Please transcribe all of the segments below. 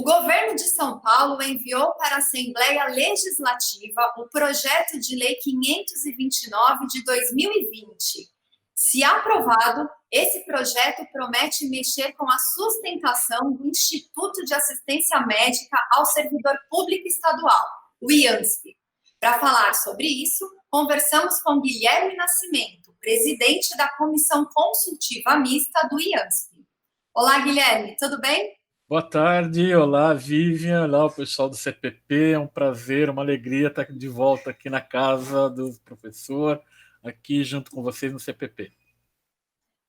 governo de São Paulo enviou para a Assembleia Legislativa o projeto de lei 529 de 2020. Se aprovado, esse projeto promete mexer com a sustentação do Instituto de Assistência Médica ao Servidor Público Estadual, o IANSP. Para falar sobre isso, conversamos com Guilherme Nascimento, presidente da Comissão Consultiva Mista do IANSP. Olá, Guilherme, tudo bem? Boa tarde, olá Vivian, olá o pessoal do CPP, é um prazer, uma alegria estar de volta aqui na casa do professor, aqui junto com vocês no CPP.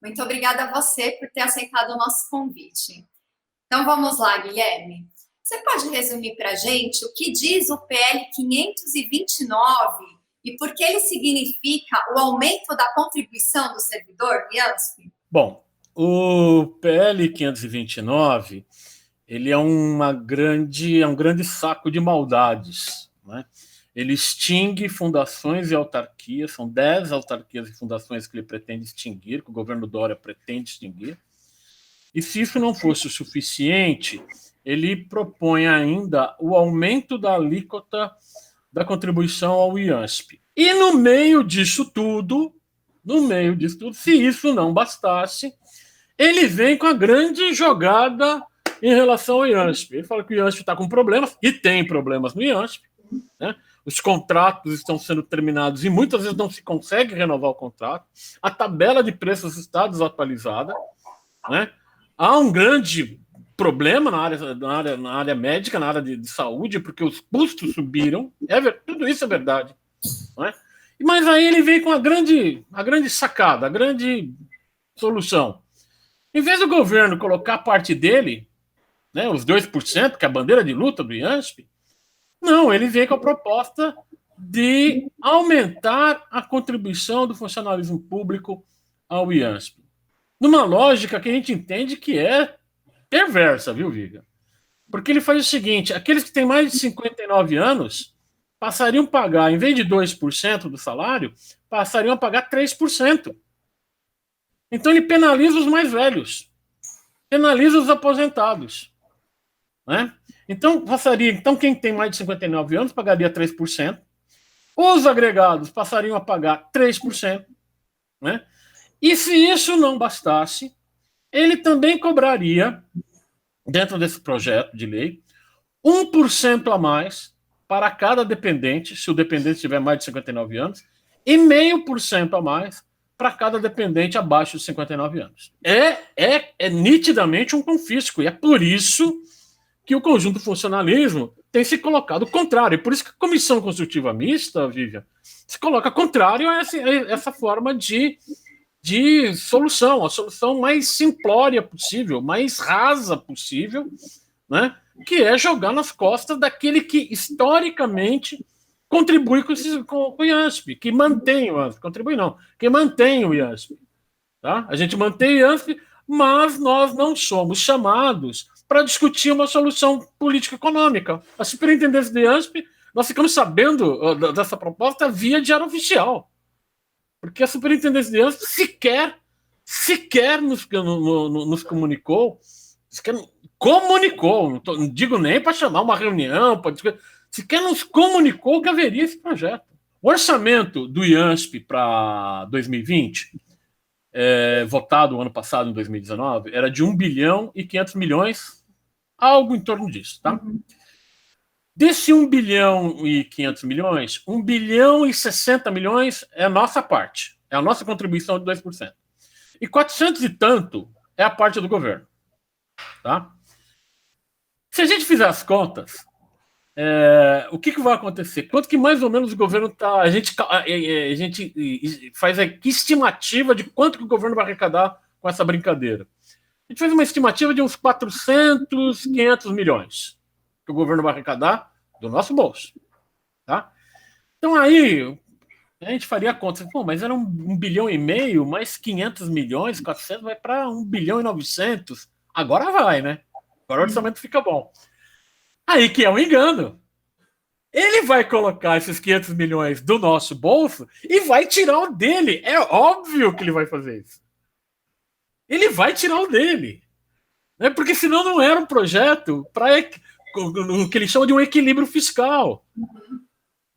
Muito obrigada a você por ter aceitado o nosso convite. Então vamos lá, Guilherme. Você pode resumir para a gente o que diz o PL 529 e por que ele significa o aumento da contribuição do servidor, IANSP? Bom, o PL 529, ele é um grande saco de maldades, né? Ele extingue fundações e autarquias, são 10 autarquias e fundações que ele pretende extinguir, que o governo Dória pretende extinguir. E se isso não fosse o suficiente, ele propõe ainda o aumento da alíquota da contribuição ao IANSP. E no meio disso tudo, se isso não bastasse, ele vem com a grande jogada em relação ao IANSP. Ele fala que o IANSP está com problemas, e tem problemas no IANSP, né? Os contratos estão sendo terminados e muitas vezes não se consegue renovar o contrato. A tabela de preços está desatualizada, né? Há um grande problema na área médica, na área de saúde, porque os custos subiram. Tudo isso é verdade, não é? Mas aí ele vem com a grande sacada, a grande solução. Em vez do governo colocar a parte dele, né, os 2%, que é a bandeira de luta do IANSP, não, ele vem com a proposta de aumentar a contribuição do funcionalismo público ao IANSP. Numa lógica que a gente entende que é perversa, viu, Viga? Porque ele faz o seguinte: aqueles que têm mais de 59 anos passariam a pagar, em vez de 2% do salário, passariam a pagar 3%. Então ele penaliza os mais velhos, penaliza os aposentados, né? Então quem tem mais de 59 anos pagaria 3%, os agregados passariam a pagar 3%, né? E se isso não bastasse, ele também cobraria, dentro desse projeto de lei, 1% a mais para cada dependente, se o dependente tiver mais de 59 anos, e 0,5% a mais para cada dependente abaixo de 59 anos. É nitidamente um confisco, e é por isso que o conjunto funcionalismo tem se colocado contrário. E por isso que a Comissão Consultiva Mista, Vivian, se coloca contrário a essa forma de solução, a solução mais simplória possível, mais rasa possível, né? Que é jogar nas costas daquele que historicamente contribui com o IANSP, que mantém o IANSP, que mantém o IANSP. Tá? A gente mantém o IANSP, mas nós não somos chamados para discutir uma solução político-econômica. A superintendência do IANSP, nós ficamos sabendo dessa proposta via diário oficial, porque a superintendência do IANSP sequer nos comunicou, não digo nem para chamar uma reunião, sequer nos comunicou que haveria esse projeto. O orçamento do IANSP para 2020, votado ano passado, em 2019, era de 1 bilhão e 500 milhões, algo em torno disso, tá? Uhum. Desse 1 bilhão e 500 milhões, 1 bilhão e 60 milhões é a nossa parte, é a nossa contribuição de 2%. E 400 e tanto é a parte do governo, tá? Se a gente fizer as contas, o que vai acontecer? Quanto que mais ou menos o governo está... A gente faz a estimativa de quanto que o governo vai arrecadar com essa brincadeira. A gente fez uma estimativa de uns 400, 500 milhões que o governo vai arrecadar do nosso bolso. Tá? Então aí a gente faria a conta. Pô, mas era 1,5 bilhão, mais 500 milhões, 400 vai para 1 bilhão e 900. Agora vai, né? Agora o orçamento fica bom. Aí que é um engano. Ele vai colocar esses 500 milhões do nosso bolso e vai tirar o dele. É óbvio que ele vai fazer isso. Ele vai tirar o dele. né? Porque senão não era um projeto para o que ele chama de um equilíbrio fiscal.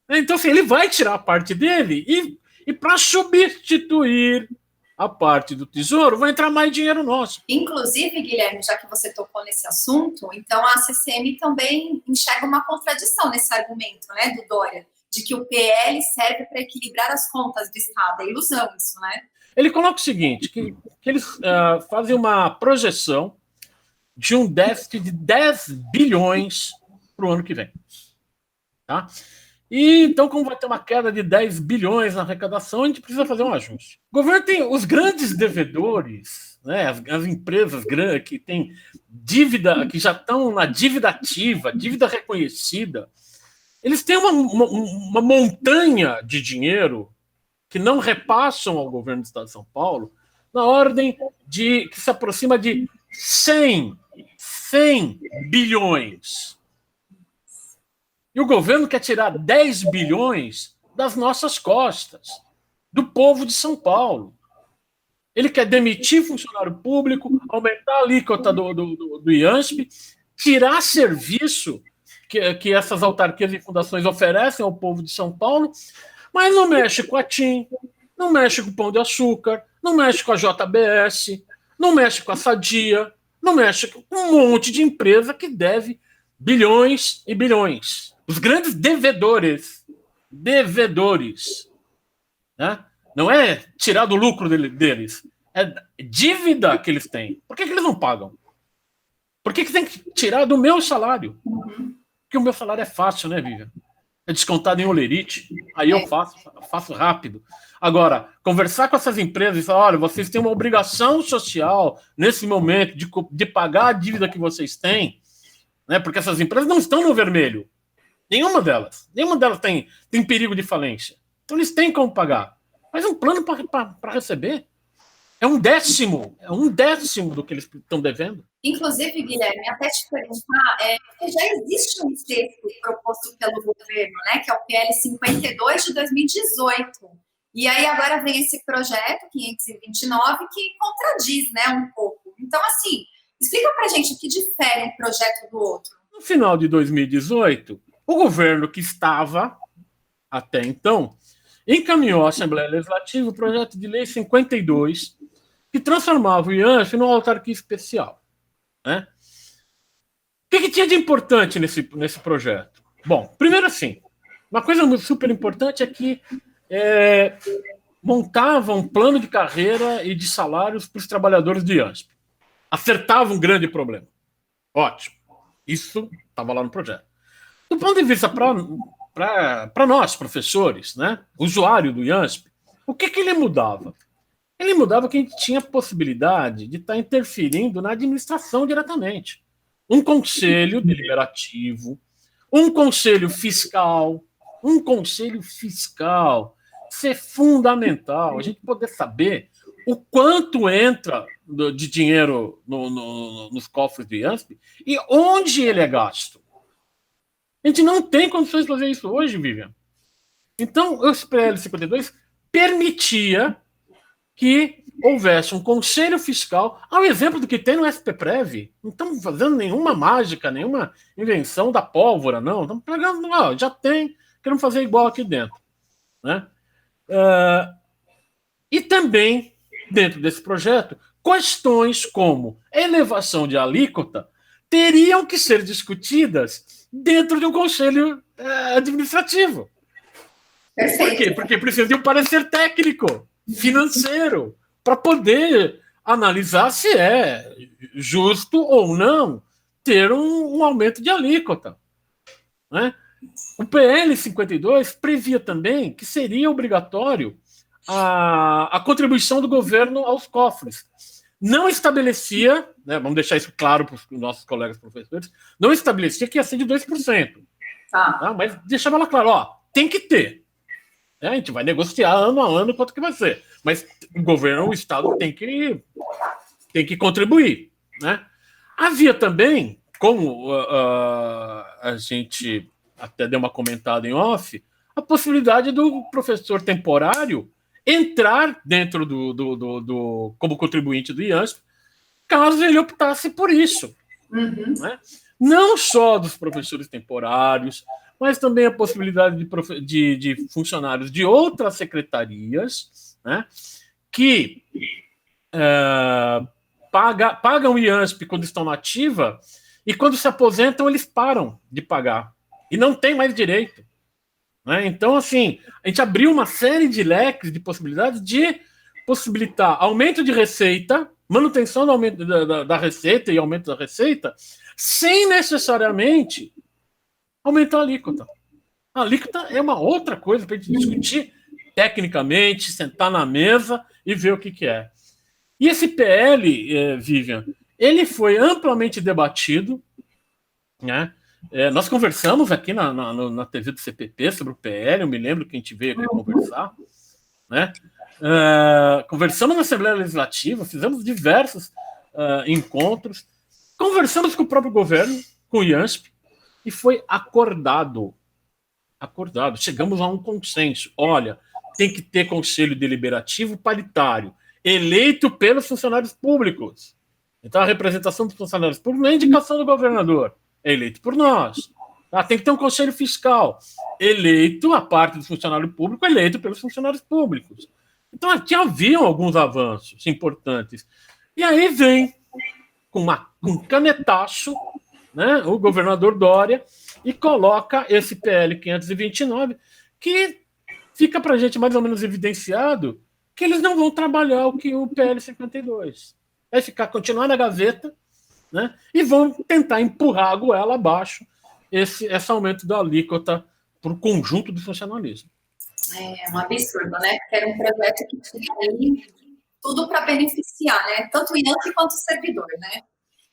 Então, assim, ele vai tirar a parte dele e para substituir a parte do Tesouro, vai entrar mais dinheiro nosso. Inclusive, Guilherme, já que você tocou nesse assunto, então a CCM também enxerga uma contradição nesse argumento, né, do Dória, de que o PL serve para equilibrar as contas do Estado. É ilusão isso, né? Ele coloca o seguinte, que eles fazem uma projeção de um déficit de 10 bilhões para o ano que vem. Tá? E então, como vai ter uma queda de 10 bilhões na arrecadação, a gente precisa fazer um ajuste. O governo tem os grandes devedores, né, as empresas grandes que têm dívida, que já estão na dívida ativa, dívida reconhecida, eles têm uma montanha de dinheiro que não repassam ao governo do Estado de São Paulo, na ordem de que se aproxima de 100 bilhões. E o governo quer tirar 10 bilhões das nossas costas, do povo de São Paulo. Ele quer demitir funcionário público, aumentar a alíquota do IANSP, tirar serviço que essas autarquias e fundações oferecem ao povo de São Paulo, mas não mexe com a TIM, não mexe com o Pão de Açúcar, não mexe com a JBS, não mexe com a Sadia, não mexe com um monte de empresa que deve bilhões e bilhões. Os grandes devedores, né? Não é tirar do lucro deles, é dívida que eles têm. Por que eles não pagam? Por que tem que tirar do meu salário? Porque o meu salário é fácil, né, Vivian? É descontado em olerite, aí eu faço rápido. Agora, conversar com essas empresas e falar, olha, vocês têm uma obrigação social nesse momento de pagar a dívida que vocês têm, né? Porque essas empresas não estão no vermelho. Nenhuma delas tem perigo de falência. Então eles têm como pagar. Mas um plano para receber é um décimo do que eles estão devendo. Inclusive, Guilherme, até te perguntar, já existe um texto proposto pelo governo, né, que é o PL 52 de 2018. E aí agora vem esse projeto 529 que contradiz, né, um pouco. Então, assim, explica pra gente o que difere um projeto do outro. No final de 2018, o governo que estava até então encaminhou à Assembleia Legislativa o projeto de lei 52, que transformava o IANSP numa autarquia especial. Né? O que tinha de importante nesse projeto? Bom, primeiro assim, uma coisa super importante é que montava um plano de carreira e de salários para os trabalhadores do IANSP. Acertava um grande problema. Ótimo. Isso estava lá no projeto. Do ponto de vista para nós, professores, né, usuário do IANSP, o que ele mudava? Ele mudava que a gente tinha possibilidade de estar interferindo na administração diretamente. Um conselho deliberativo, um conselho fiscal. Isso é fundamental. A gente poder saber o quanto entra de dinheiro nos cofres do IANSP e onde ele é gasto. A gente não tem condições de fazer isso hoje, Vivian. Então, o PL 52 permitia que houvesse um conselho fiscal, ao exemplo do que tem no SPPrev. Não estamos fazendo nenhuma mágica, nenhuma invenção da pólvora, não. Estamos pegando, já tem, queremos fazer igual aqui dentro. Né? E também, dentro desse projeto, questões como elevação de alíquota teriam que ser discutidas dentro de um conselho administrativo. Perfeito. Por quê? Porque precisa de um parecer técnico, financeiro, para poder analisar se é justo ou não ter um aumento de alíquota. Né? O PL 52 previa também que seria obrigatório a contribuição do governo aos cofres. Não estabelecia, né, vamos deixar isso claro para os nossos colegas professores, não estabelecia que ia ser de 2%. Tá? Mas deixava lá claro, tem que ter. A gente vai negociar ano a ano quanto que vai ser. Mas o governo, o Estado tem que contribuir. Né? Havia também, como a gente até deu uma comentada em off, a possibilidade do professor temporário entrar dentro como contribuinte do IANSP caso ele optasse por isso. Né? Não só dos professores temporários, mas também a possibilidade de funcionários de outras secretarias, né, que pagam o IANSP quando estão na ativa e quando se aposentam eles param de pagar e não tem mais direito. Né? Então, assim, a gente abriu uma série de leques de possibilidades de possibilitar aumento de receita, manutenção do aumento da receita e aumento da receita, sem necessariamente aumentar a alíquota. A alíquota é uma outra coisa para a gente discutir tecnicamente, sentar na mesa e ver o que é. E esse PL, Vivian, ele foi amplamente debatido, né? Nós conversamos aqui na TV do CPP sobre o PL, eu me lembro que a gente veio aqui conversar, né? Conversamos na Assembleia Legislativa, fizemos diversos encontros, conversamos com o próprio governo, com o IANSP, e foi acordado. Chegamos a um consenso. Olha, tem que ter conselho deliberativo paritário, eleito pelos funcionários públicos. Então, a representação dos funcionários públicos não é indicação do governador, é eleito por nós. Tá? Tem que ter um conselho fiscal, eleito, a parte do funcionário público, eleito pelos funcionários públicos. Então, aqui haviam alguns avanços importantes. E aí vem, com um canetaço, né, o governador Dória, e coloca esse PL 529, que fica para a gente mais ou menos evidenciado que eles não vão trabalhar o que o PL 52. Vai continuar na gaveta, né, e vão tentar empurrar a goela abaixo esse aumento da alíquota para o conjunto do funcionalismo. É um absurdo, né? Porque era um projeto que tinha aí tudo para beneficiar, né? Tanto o IANSP quanto o servidor, né?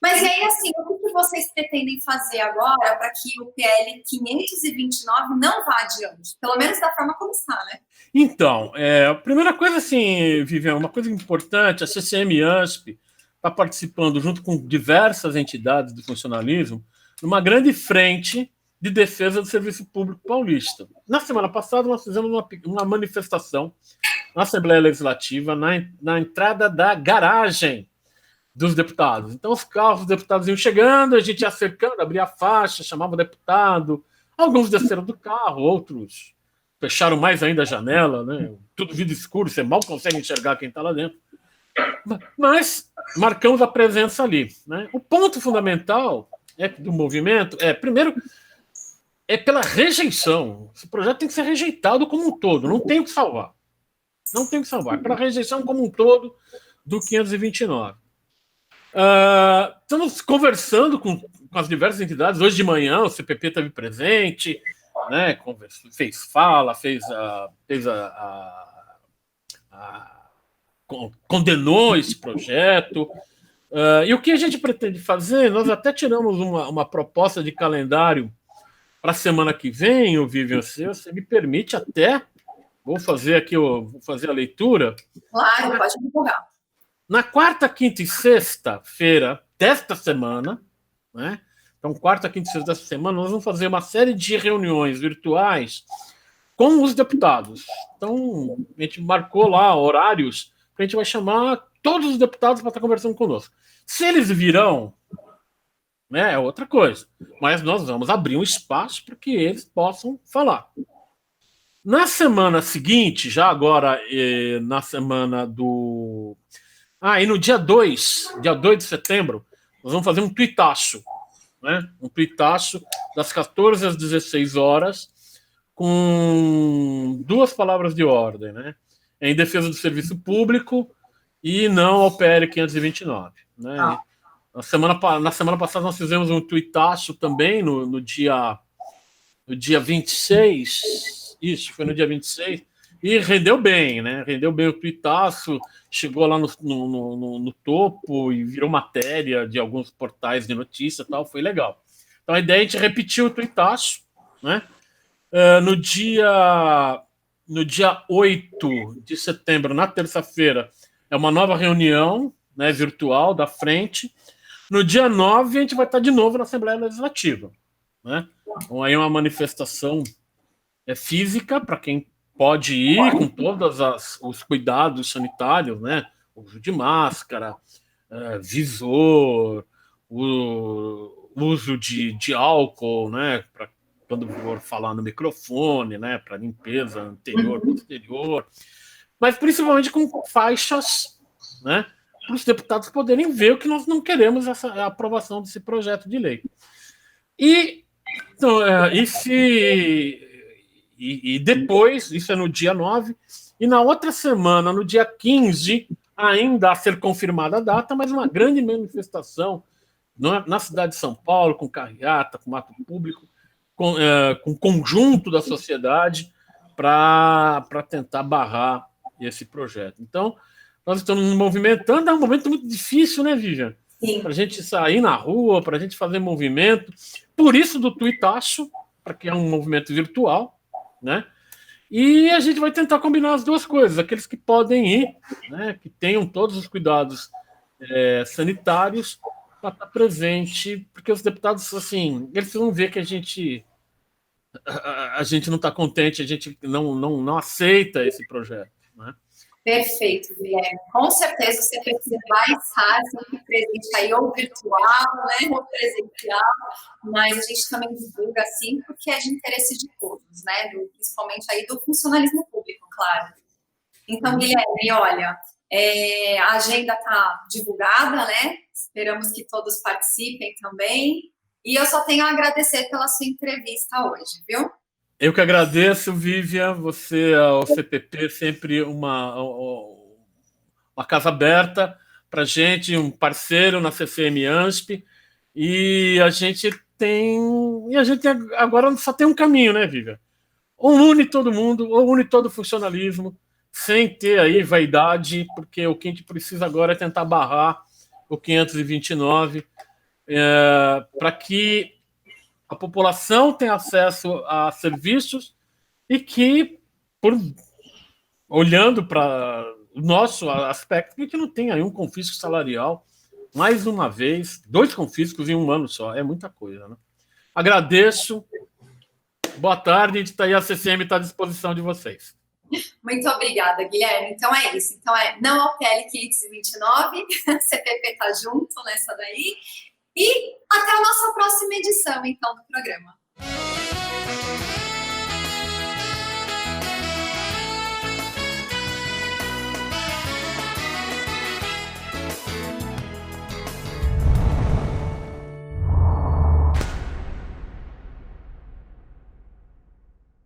Mas e aí, assim, o que vocês pretendem fazer agora para que o PL 529 não vá adiante? Pelo menos da forma como está, né? Então, a primeira coisa, assim, Vivian, uma coisa importante, a CCM-IANSP está participando, junto com diversas entidades do funcionalismo, numa grande frente de defesa do serviço público paulista. Na semana passada, nós fizemos uma manifestação na Assembleia Legislativa, na entrada da garagem dos deputados. Então, os carros dos deputados iam chegando, a gente ia cercando, abria a faixa, chamava o deputado, alguns desceram do carro, outros fecharam mais ainda a janela, né? Tudo vidro escuro, você mal consegue enxergar quem está lá dentro. Mas marcamos a presença ali. Né? O ponto fundamental do movimento primeiro, pela rejeição. Esse projeto tem que ser rejeitado como um todo, não tem o que salvar. Não tem o que salvar. Pela rejeição como um todo do 529. Estamos conversando com as diversas entidades. Hoje de manhã o CPP esteve presente, né, fez fala, condenou esse projeto. E o que a gente pretende fazer? Nós até tiramos uma proposta de calendário para a semana que vem, Vivian, você me permite até, vou fazer a leitura. Claro, pode divulgar. Na quarta, quinta e sexta-feira desta semana, né? Então, quarta, quinta e sexta desta semana, nós vamos fazer uma série de reuniões virtuais com os deputados. Então, a gente marcou lá horários que a gente vai chamar todos os deputados para estar conversando conosco. Se eles virão, né, é outra coisa. Mas nós vamos abrir um espaço para que eles possam falar. Na semana seguinte, já agora, na semana do... e no dia 2 de setembro, nós vamos fazer um tuitaço, né? Um tuitaço das 14 às 16 horas, com 2 palavras de ordem, né? Em defesa do serviço público e não ao PL 529. Né? Na semana passada nós fizemos um tuitaço também no dia 26, isso, foi no dia 26, e rendeu bem, né? Rendeu bem o tuitaço, chegou lá no topo e virou matéria de alguns portais de notícia e tal, foi legal. Então a ideia é a gente repetir o tuitaço, né? No dia 8 de setembro, na terça-feira, é uma nova reunião, né, virtual da frente. No dia 9, a gente vai estar de novo na Assembleia Legislativa. Né? Então, aí é uma manifestação física para quem pode ir, com todos os cuidados sanitários, né? Uso de máscara, visor, o uso de álcool, né, para quando for falar no microfone, né, para limpeza anterior, posterior, mas principalmente com faixas, né, para os deputados poderem ver o que nós não queremos, a aprovação desse projeto de lei. E, então, e depois, isso é no dia 9, e na outra semana, no dia 15, ainda a ser confirmada a data, mas uma grande manifestação na cidade de São Paulo, com carreata, com ato público, com o conjunto da sociedade, para tentar barrar esse projeto. Então, nós estamos nos movimentando, é um momento muito difícil, né, Vivian? Para a gente sair na rua, para a gente fazer movimento. Por isso do Tuitaço, para que é um movimento virtual, né? E a gente vai tentar combinar as duas coisas. Aqueles que podem ir, né, que tenham todos os cuidados sanitários para estar presente, porque os deputados, assim, eles vão ver que a gente não está contente, a gente não aceita esse projeto, né? Perfeito, Guilherme. Com certeza você precisa vai estar sempre presente aí, ou virtual, né, ou presencial, mas a gente também divulga assim, porque é de interesse de todos, né, principalmente aí do funcionalismo público, claro. Então, Guilherme, olha, a agenda está divulgada, né, esperamos que todos participem também, e eu só tenho a agradecer pela sua entrevista hoje, viu? Eu que agradeço, Vivian, você, ao CPP, sempre uma casa aberta para a gente, um parceiro na CCM-ANSP, e a gente agora só tem um caminho, né, Vivian? Ou une todo mundo, ou une todo o funcionalismo, sem ter aí vaidade, porque o que a gente precisa agora é tentar barrar o 529, para que a população tenha acesso a serviços e que, olhando para o nosso aspecto, que a gente não tem aí um confisco salarial, mais uma vez, 2 confiscos em um ano só, é muita coisa, né? Agradeço, boa tarde, a CCM está à disposição de vocês. Muito obrigada, Guilherme. Então é isso. Então não ao PL 529, CPP está junto nessa daí. E até a nossa próxima edição, então, do programa.